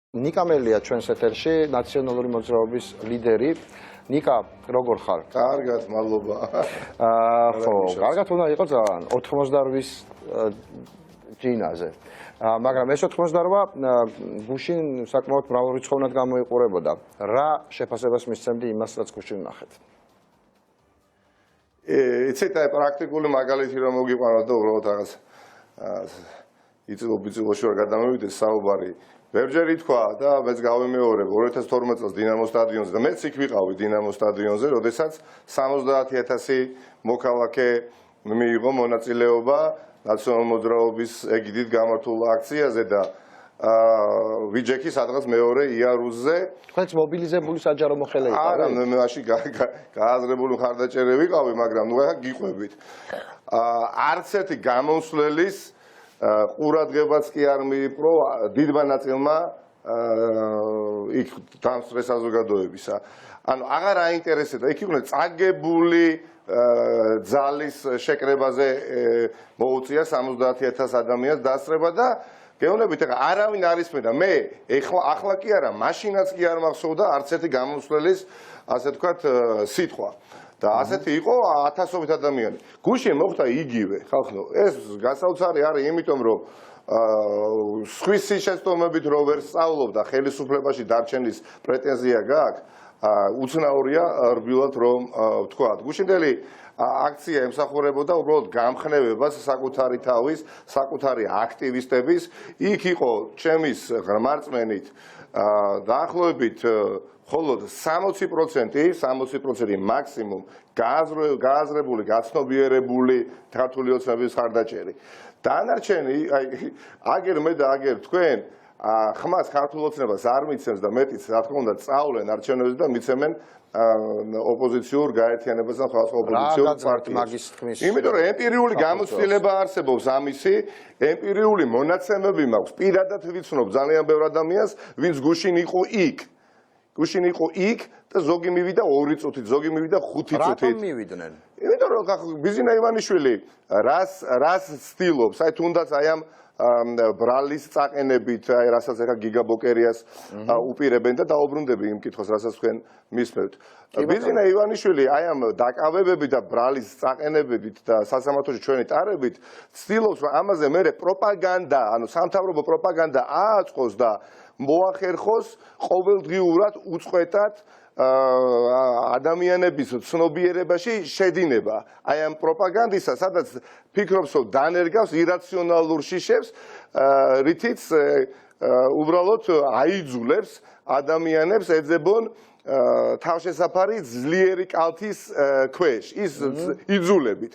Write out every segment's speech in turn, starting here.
ნიკა მელია ჩვენს ეთერში, ნაციონალური მოძრაობის ლიდერი. ნიკა, როგორ ხარ? კარგად, მადლობა. ხო, კარგად უნდა იყოს ძალიან 88-ის ჯინაზე. მაგრამ ეს 88 გუშინ საკმაოდ მრავალრიცხოვნად გამოიყურებოდა. რა შეფასებას მისცემდი იმას, რაც გუშინ ნახეთ? იცით, პრაქტიკული მაგალითი რომ მოგიყვანოთ და უბრალოდ რაღაც იწილო-ბიწილოში რა გადამოვიდეს საუბარი. ბევრჯერ ითქვა და მეც გავიმეორებ 2012 წელს დინამო სტადიონზე და მეც იქ ვიყავი დინამო სტადიონზე, როდესაც 70,000 მოქალაქე მიიღო მონაწილეობა ნაციონალური მოძრაობის ეგიდით გამართულ აქციაზე და ვიჯექი სადღაც მეორე იარუსზე. თქვენც მობილიზებული საჯარო მოხელე იყავით? არა, მე მაშინ გააზრებული მხარდაჭერე ვიყავი, მაგრამ ნუ ახლა გიყვებით. არც ერთი გამოსვლის ყურადღებაც კი არ მიიპყრო დიდმა ნაწილმა იქ დამსწრე საზოგადოებისა. ანუ აღარ აინტერესებდა, იქ იყვნენ წაგებული ძალის შეკრებაზე მოუწია 70,000 ადამიანს დასწრება და გეუბნებით, ახლა არავინ არ ისმენდა. მე ახლა კი არა, მაშინაც კი არ მახსოვდა არც ერთი გამოსვლის, ასე თქვათ, სიტყვა. და ასეთი იყო 1000-ობით ადამიანი. გუშინ მოხდა იგივე, ხალხო. ეს გასაოცარი არის, იმიტომ რომ სხვისი შეცდომებით რო ვერ სწავლობ და ხელისუფლებაში დარჩენის პრეტენზია გაქვს, უცნაურია რბილად რომ ვთქვა. გუშინდელი აქცია ემსახურებოდა უბრალოდ გამხნევებას საკუთარი თავის, საკუთარი აქტივისტების. იქ იყო ჩემის ღრმარწმენით დაახლოებით მხოლოდ 60% მაქსიმუმ გააზრებული, გაცნობიერებული ქართული ოცნების მხარდაჭერი. დანარჩენი, აგერ მე და აგერ თქვენ ხმას ქართულ ოცნებას არ მიცემს და მეტიც რა თქმა უნდა სწავლენ არჩევნებზე და მიცემენ ოპოზიციურ გაერთიანებას და სხვა ოპოზიციურ პარტიებს. იმიტომ რომ ემპირიული გამოცდილება არსებობს ამისი, ემპირიული მონაცემები მაქვს, პირადად ვიცნობ ძალიან ბევრ ადამიანს, ვინც გუშინ იყო იქ. გუშინ იყო იქ და ზოგი მივიდა 2 წუთით, ზოგი მივიდა 5 წუთით. რატომ მივიდნენ? იმიტომ რომ ბიზინა ივანიშვილი რას ცდილობს, აი თუნდაც აი ამ ბრალის წაყენებით, აი რასაც ახლა გიგა ბოკერიას უპირებენ და დაუბრუნდები იმ კითხვას, რასაც თქვენ მისმევთ. ბიზინა ივანიშვილი აი ამ დაკავებებით და ბრალის წაყენებებით და სასამართლოში ჩვენი ტარებით ცდილობს, რომ ამაზე მერე პროპაგანდა, ანუ სამთავრობო პროპაგანდა ააწყოს და მოახერხოს ყოველდღიურად უწყვეტად ადამიანების ცნობიერებაში შედინება. აი ამ პროპაგანდისა, სადაც ფიქრობს, რომ დანერგავს ირაციონალურ შიშებს, რითიც უბრალოდ აიძულებს ადამიანებს ეძებონ თავშესაფარი ძლიერი კალთის ქვეშ, ის იძულებით.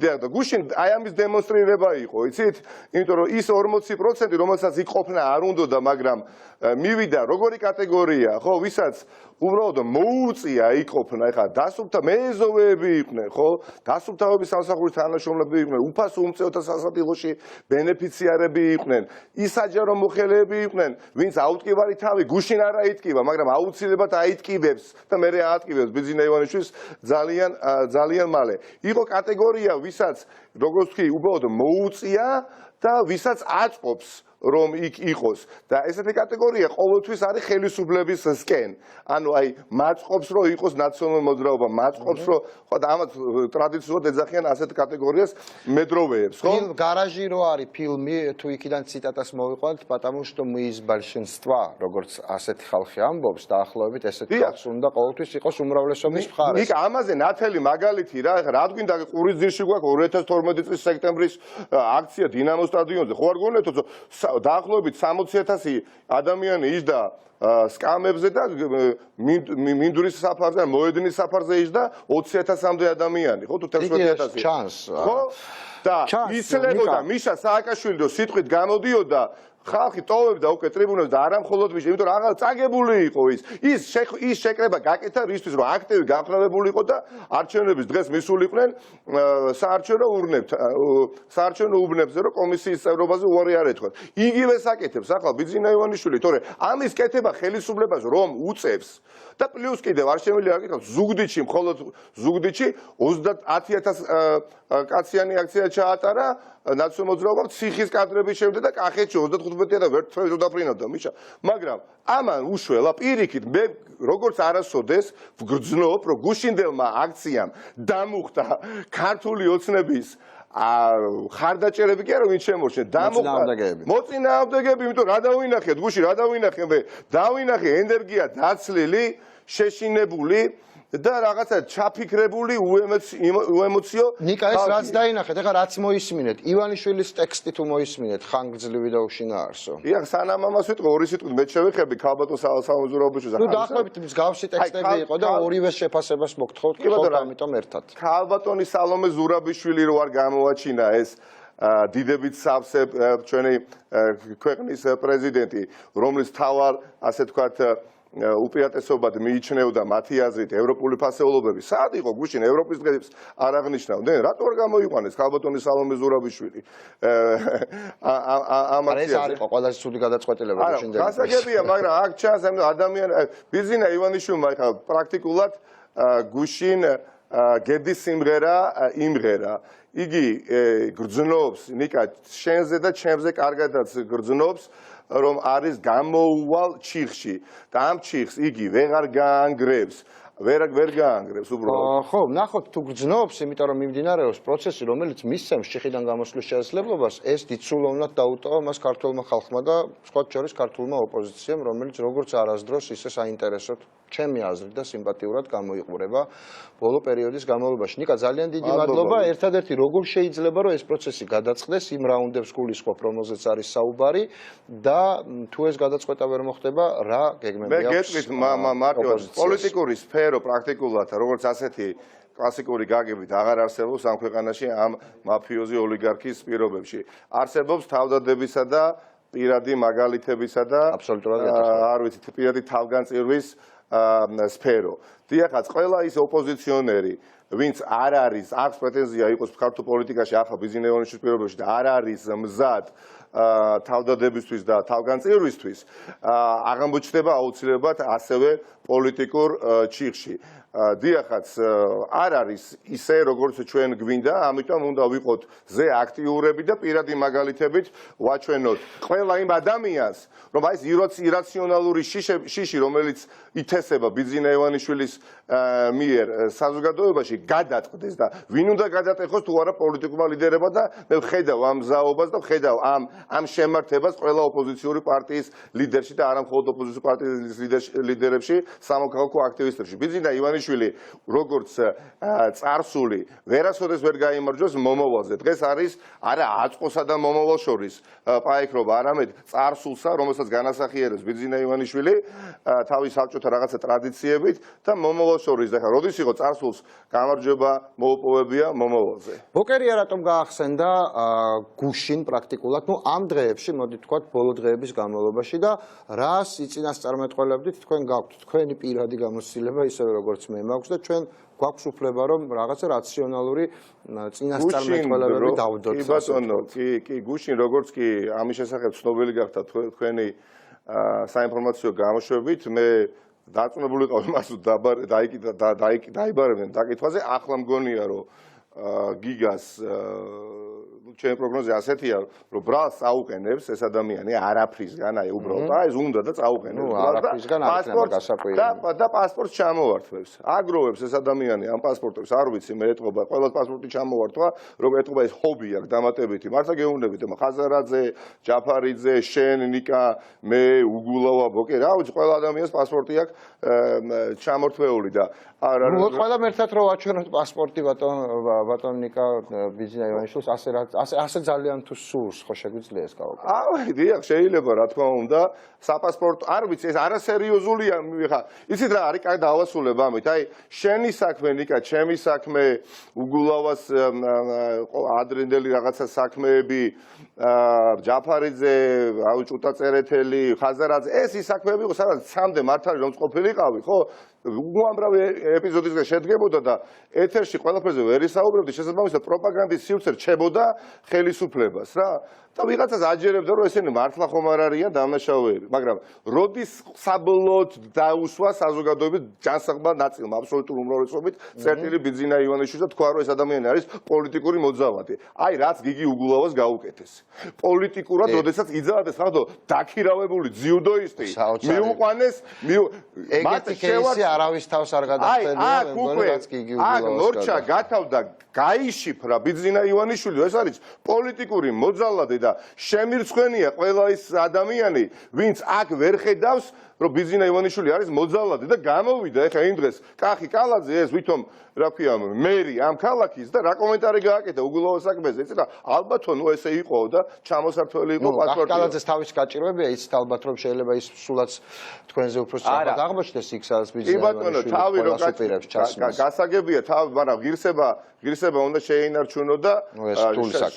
და გუშინ აი ამის დემონსტრირება იყო, იცით? იმიტომ რომ ის 40%, რომელსაც იქ ყოფნა არ უნდოდა, მაგრამ მივიდა როგორი კატეგორია, ხო, ვისაც უბრალოდ მოუწია იქ ყოფნა, ეხლა დასუფთა მეზოვეები იყვნენ, ხო? დასუფთავების სამსახურის თანამშრომლები იყვნენ, უფასო უმწეოთა სასადილოში ბენეფიციარები იყვნენ, ის საჯარო მოხელეები იყვნენ, ვინც აუტკივარი თავი გუშინ არ აიტკივა, მაგრამ აუცილებლად აიტკივებს და მერე აატკივებს ბიზინა ივანიშვილს ძალიან მალე. იყო კატეგორია, ვისაც როგორც ვთქვი, უბრალოდ მოუწია და ვისაც აწყობს რომ იქ იყოს და ესეთი კატეგორია ყოველთვის არის ხელისუფლებისკენ. ანუ აი მაწყობს რომ იყოს ნაციონალური მოძრაობა, მაწყობს რომ ხო და ამათ ტრადიციულად ეძახიან ასეთ კატეგორიას მედროვეებს, ხო? გარაჟი რო არის ფილმი, თუ იქიდან ციტატას მოვიყვანთ, потому что мы из большинства, როგორც ასეთი ხალხი ამბობს, დაახლოებით ესეთი ხალხი უნდა ყოველთვის იყოს უმრავლესობის მხარეს. იქ ამაზე ნათელი მაგალითი რა, რა გვინდა ყურის ძირში გვაქვს 2012 წლის სექტემბრის აქცია დინამო სტადიონზე. ხო არ გონიათო დაახლოებით 60,000 ადამიანი იჯდა სკამებზე და მინდვრის საფარზე, მოედნის საფარზე იჯდა 20,000-მდე ადამიანი, ხო თუ 11,000. ხო? და იცლებოდა მიშა სააკაშვილი რომ სიტყვით გამოდიოდა ხალხი ტოვებდა უკვე ტრიბუნებს და არა მხოლოდ მიშა, იმიტომ რომ აღარ წაგებული იყო ის შეკრება გაკეთა რისთვის რომ აქტივი გამხნევებული იყო და არჩევნების დღეს მისულიყვნენ საარჩევნო უბნებზე რომ კომისიის წევრობაზე უარი არ ეთქვათ. იგივე საკეთებს ახლა ბიზინა ივანიშვილი, თორე ამის კეთება ხელისუფლებას რომ უწევს და პლუს კიდევ არ შემიძლია აკითხოს ზუგდიდში, მხოლოდ ზუგდიდში 10,000 კაციანი აქცია ჩაატარა ნაციონალურ მოძრაობამ ციხის კადრების შემდეგ და კახეთში 35 და ვერ თვეზე დაფრინავდა მიშა. მაგრამ ამან უშველა პირიქით მე როგორც არასოდეს ვგრძნობ რომ გუშინდელმა აქციამ დამუხტა ქართული ოცნების ხარდაჭერები კი არა ვინ შემორჩა მოწინააღმდეგეები იმიტომ რა დავინახეთ გუში რა დავინახე მე დავინახე ენერგია დაცლილი შეშინებული და რაღაცა ჩაფიქრებული უემოციო ნიკა ეს რაც დაინახეთ ეხლა რაც მოისმინეთ ივანიშვილის ტექსტი თუ მოისმინეთ ხანგრძლივი და უშინაარსო ია სანამ ამას ვიტყვი ორი სიტყვით მე შევეხები ქალბატონ სამოძრაობაშიც ნუ დაახლოებით მსგავსი ტექსტები იყო და ორივე შეფასებას მოგთხოვთ ამიტომ ერთად ქალბატონი სალომე ზურაბიშვილი რო არ გამოვაჩინა ეს დიდებით სავსე ჩვენი ქვეყნის პრეზიდენტი რომლის თავარ ასე თქვათ უპირატესობად მიიჩნევდა მათი აზრით ევროპული ფასეულობები. სად იყო გუშინ ევროპის დღეს არ აღნიშნავდნენ? რატო არ გამოიყვანეს ქალბატონი სალომე ზურაბიშვილი? ეს არ იყო ყველაზე ცუდი გადაწყვეტილება გუშინ. გასაგებია, მაგრამ აქ ჩანს ადამიანი ბიზინა ივანიშვილმა ხა პრაქტიკულად გუშინ გედის იმღერა. იგი გრძნობს ნიკა შენზე და ჩემზე კარგადაც გრძნობს რომ არის გამოუვალ ჩიხში და ამ ჩიხს იგი ვეღარ გაანგრევს ვერ გაანგრევს უბრალოდ ხო ნახოთ თუ გრძნობს იმიტომ რომ მიმდინარეობს პროცესი რომელიც მისცემს ჩიხიდან გამოსვლის შესაძლებლობას ეს დიდსულოვნად დაუტოვა მას ქართულმა ხალხმა და სხვა შორის ქართულმა ოპოზიციამ რომელიც როგორც არასდროს ისე საინტერესოდ ჩემი აზრით და სიმპათიურად გამოიყურება ბოლო პერიოდის განმავლობაში. ნიკა ძალიან დიდი მადლობა. ერთადერთი როგორ შეიძლება რომ ეს პროცესი გადაწყდეს იმ რაუნდებს გულისხმობ რომელზეც არის საუბარი და თუ ეს გადაწყვეტა ვერ მოხდება რა გეგმები აქვს? მე გეტყვით მარტივად პოლიტიკური სფერო პრაქტიკულად როგორც ასეთი კლასიკური გაგებით აღარ არსებობს ამ ქვეყანაში ამ მაფიოზი ოლიგარქის პირობებში. არსებობს თავდადებისა და პირადი მაგალითებისა და აბსოლუტურად არ ვიცით პირადი თავგანწირვის სფერო. დიახაც ყველა ის ოპოზიციონერი ვინც არ არის აქვს პრეტენზია იყოს ქართულ პოლიტიკაში ახლა ბიზინა ივანიშვილის პირობებში და არ არის მზად თავდადებისთვის და თავგანწირვისთვის აღმოჩნდება აუცილებლად ასევე პოლიტიკურ ჩიხში. დიახაც არ არის ისე როგორც ჩვენ გვინდა, ამიტომ უნდა ვიყოთ ზე აქტიურები და პირადი მაგალითებით ვაჩვენოთ ყველა იმ ადამიანს, რომ აი ეს ირაციონალური შიში, რომელიც ითესება ბიზინა ივანიშვილის მიერ საზოგადოებაში გადაწყდეს და ვინ უნდა გადატეხოს თუ არა პოლიტიკურმა ლიდერებმა და მე ვხედავ ამ ზაობას და ვხედავ ამ შემართებას ყველა ოპოზიციური პარტიის ლიდერში და არა მხოლოდ ოპოზიციური პარტიის ლიდერებში, სამოქალაქო აქტივისტებში. ბიზინა ივანიშვილი როგორც წარსული ვერასოდეს ვერ გაიმარჯვებს მომავალზე. დღეს არის არა აწყოსა და მომავალ შორის პაექრობა, არამედ წარსულსა, რომელსაც განასახიერებს ბიზინა ივანიშვილი თავის საბჭოთა რაღაცა ტრადიციებით და მომავალ შორის. და ხა როდის იყო წარსულს გამარჯვება მოუპოვებია მომავალზე. ბოკერია რატომ გაახსენდა გუშინ პრაქტიკულად, ნუ ამ დღეებში, მოდი თქვათ, ბოლო დღეების განმავლობაში და რას იწინასწარმეტყველებდით თქვენ გაქვთ თქვენი პირადი გამოცდილება ისევე როგორც მე მაქვს და ჩვენ გვაქვს უფლება რომ რაღაცა რაციონალური წინასწარმეტყველებები დავდოთ. კი ბატონო, კი გუშინ როგორც კი ამის შესახებ ცნობილი გახდა თქვენი საინფორმაციო გამოშვებით, მე დარწმუნებული ვიყავ იმას დაიბარებდნენ დაკითხვაზე, ახლა მგონია რომ გიგას ჩემი პროგნოზი ასეთია რომ ბრალს წაუყენებს ეს ადამიანი არაფრისგან აი უბრალოდ ეს უნდა და წაუყენებს არაფრისგან არ იქნება გასაკვირი და პასპორტს ჩამოვართვებს აგროვებს ეს ადამიანი ამ პასპორტებს არ ვიცი მე ეთყობა ყველა პასპორტი ჩამოვართვა რომ ეთყობა ეს ჰობი აქვს დამატებითი მართლა გეუბნებით ხაზარაძე ჯაფარიძე შენ ნიკა მე უგულავა ბოკე რა ვიცი ყველა ადამიანს პასპორტი აქვს ჩამორთვეული და ნუ ყველა ერთად რო ვაჩვენოთ პასპორტი ბატონ ნიკა ბიზინა ივანიშვილს ასე ძალიან თუ სურს ხო შეგვიძლია ეს გავაკეთოთ? დიახ, შეიძლება რა თქმა უნდა, საპასპორტო არ ვიცი, ეს არასერიოზულია, ხა. იცით რა არის, კაი დავასრულებ ამით. აი, შენი საქმე, ნიკა, ჩემი საქმე, უგულავას ადრინდელი რაღაცა საქმეები, ჯაფარიძე, რავი, ჭუტაწერეთელი, ხაზარაძე, ეს ის საქმეები იყო, სადაც სამდე მართალი რომ ყოფილიყავი, ხო? უამრავი ეპიზოდისგან შედგებოდა და ეთერში ყველაფერზე ვერ ისაუბრებდი, შესაბამისად პროპაგანდის სივრცე რჩებოდა ხელისუფლებას რა. და ვიღაცას აჯერებდა რომ ესენი მართლა ხომ არ არიან დამნაშავეები, მაგრამ როდის საბოლოოდ დაუსვა საზოგადოების ჯანსაღმა ნაწილმა აბსოლუტურ უმრავლესობით წერტილი ბიძინა ივანიშვილს და თქვა რომ ეს ადამიანი არის პოლიტიკური მოძალადე. აი რაც გიგი უგულავას გაუკეთეს. პოლიტიკურად როდესაც იძალდეს ხალხო დაქირავებული ძიუდოისტი მიუყვანეს ეგეთი кейსი არავის თავს არ გადახდენია, მე მგონი რაც გიგი უგულავას. აქ მორჩა გათავდა გაიშიფრა ბიძინა ივანიშვილი, ეს არის პოლიტიკური მოძალადე და შემირცხვენია ყველა ის ადამიანი, ვინც აქ ვერ ხედავს, რომ ბიძინა ივანიშვილი არის მოძალადე და გამოვიდა ეხა იმ დღეს კახი კალაძე ეს ვითომ რა ქვია მერი ამ ქალაქის და რა კომენტარი გააკეთა უგულავას საქმეზე, იცი რა ალბათ ნუ ესე იყო და ჩამოსართველი იყო პასპორტი. კალაძეს თავის გაჭირვებია, იცით ალბათ რომ შეიძლება ის სულაც თქვენზე უფრო სწრაფად აღმოჩნდეს იქ სადაც ბიძინა ივანიშვილი თავი რო გასაპირებს ჩასმას. გასაგებია თავი, მაგრამ ღირსება უნდა შეინარჩუნო და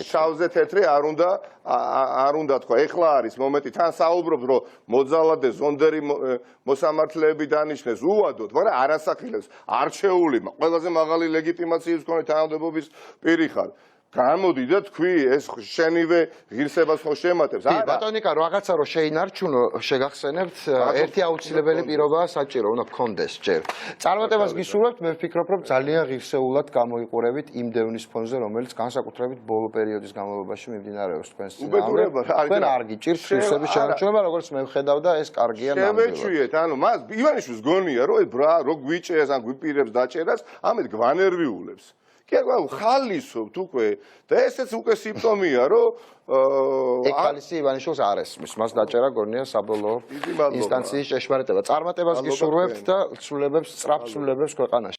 შავზე თეთრი არ უნდა თქვა. ეხლა არის მომენტი, თან საუბრობთ რომ მოძალადე ზონდერი მოსამართლეები დანიშნეს უვადოდ, მაგრამ არასახელებს არჩეული ყველაზე მაღალი ლეგიტიმაციის მქონე თანამდებობის პირი ხარ. გამოდი და თქვი ეს შენივე ღირსებას ხო შემატებს. არა ბატონიკა რაღაცა რომ შეინარჩუნო შეგახსენებთ ერთი აუცილებელი პირობაა საჭირო უნდა გქონდეს ჯერ. წარმატებას გისურვებთ, მე ვფიქრობ რომ ძალიან ღირსეულად გამოიყურებით იმ დევნის ფონზე რომელიც განსაკუთრებით ბოლო პერიოდის განმავლობაში მიმდინარეობს თქვენს უბედურება თქვენ არ გიჭირთ ღირსების შენარჩუნება როგორც მე ვხედავ და ეს კარგია ნამდვილად. შევეჩვიეთ, ანუ მას ივანიშვილს გონია რომ რო გვიჭერს ან გვიპირებს დაჭერას, ამით გვანერვიულებს. კი ხალისობთ უკვე და ესეც უკვე სიმპტომია რომ ეგ ხალისი ივანიშვილს არ ესმის, მას დაჭერა გონია საბოლოო ინსტანციის ჭეშმარიტება. წარმატებას გისურვებთ და სწრაფ ცვლილებებს ქვეყანაში.